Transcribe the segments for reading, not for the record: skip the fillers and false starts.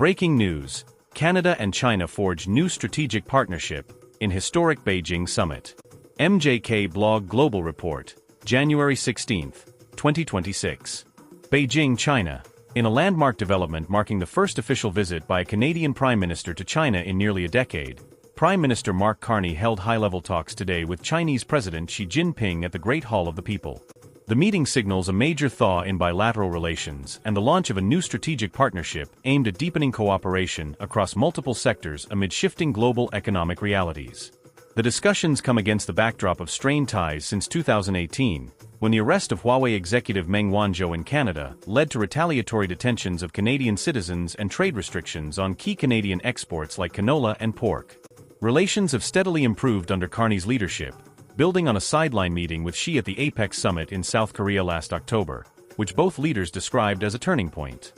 Breaking news: Canada and China forge new strategic partnership in historic Beijing summit. MJK Blog Global Report, January 16, 2026. Beijing, China. In a landmark development marking the first official visit by a Canadian Prime Minister to China in nearly a decade, Prime Minister Mark Carney held high-level talks today with Chinese President Xi Jinping at the Great Hall of the People. The meeting signals a major thaw in bilateral relations and the launch of a new strategic partnership aimed at deepening cooperation across multiple sectors amid shifting global economic realities. The discussions come against the backdrop of strained ties since 2018, when the arrest of Huawei executive Meng Wanzhou in Canada led to retaliatory detentions of Canadian citizens and trade restrictions on key Canadian exports like canola and pork. Relations have steadily improved under Carney's leadership, building on a sideline meeting with Xi at the APEC summit in South Korea last October, which both leaders described as a turning point.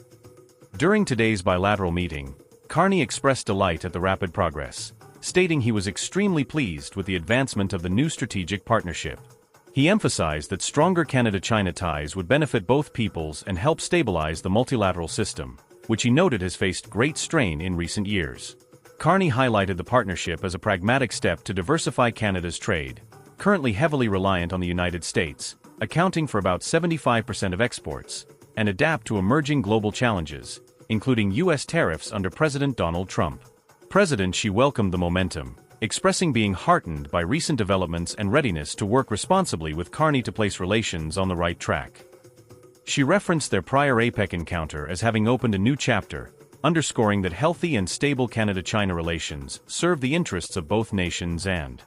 During today's bilateral meeting, Carney expressed delight at the rapid progress, stating he was extremely pleased with the advancement of the new strategic partnership. He emphasized that stronger Canada-China ties would benefit both peoples and help stabilize the multilateral system, which he noted has faced great strain in recent years. Carney highlighted the partnership as a pragmatic step to diversify Canada's trade, currently heavily reliant on the United States, accounting for about 75% of exports, and adapt to emerging global challenges, including U.S. tariffs under President Donald Trump. President Xi welcomed the momentum, expressing being heartened by recent developments and readiness to work responsibly with Carney to place relations on the right track. Xi referenced their prior APEC encounter as having opened a new chapter, underscoring that healthy and stable Canada-China relations serve the interests of both nations and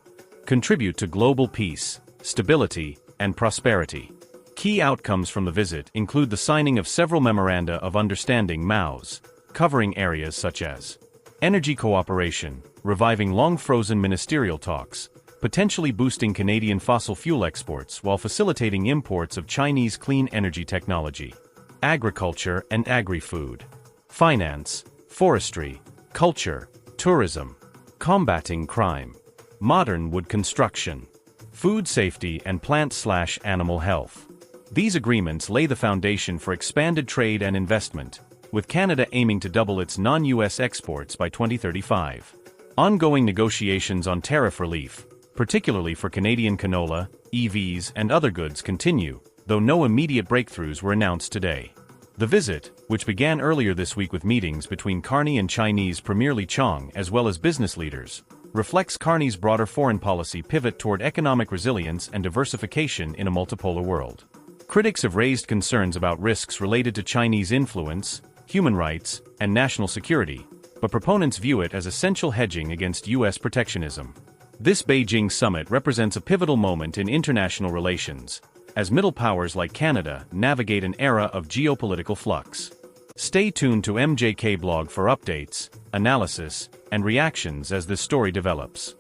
contribute to global peace, stability, and prosperity. Key outcomes from the visit include the signing of several memoranda of understanding (MOUs), covering areas such as energy cooperation, reviving long-frozen ministerial talks, potentially boosting Canadian fossil fuel exports while facilitating imports of Chinese clean energy technology, agriculture and agri-food, finance, forestry, culture, tourism, combating crime, modern wood construction, food safety and plant/animal health. These agreements lay the foundation for expanded trade and investment, with Canada aiming to double its non-US exports by 2035. Ongoing negotiations on tariff relief, particularly for Canadian canola, EVs, and other goods continue, though no immediate breakthroughs were announced today. The visit, which began earlier this week with meetings between Carney and Chinese Premier Li Qiang as well as business leaders, reflects Carney's broader foreign policy pivot toward economic resilience and diversification in a multipolar world. Critics have raised concerns about risks related to Chinese influence, human rights, and national security, but proponents view it as essential hedging against U.S. protectionism. This Beijing summit represents a pivotal moment in international relations, as middle powers like Canada navigate an era of geopolitical flux. Stay tuned to MJK Blog for updates, analysis, and reactions as this story develops.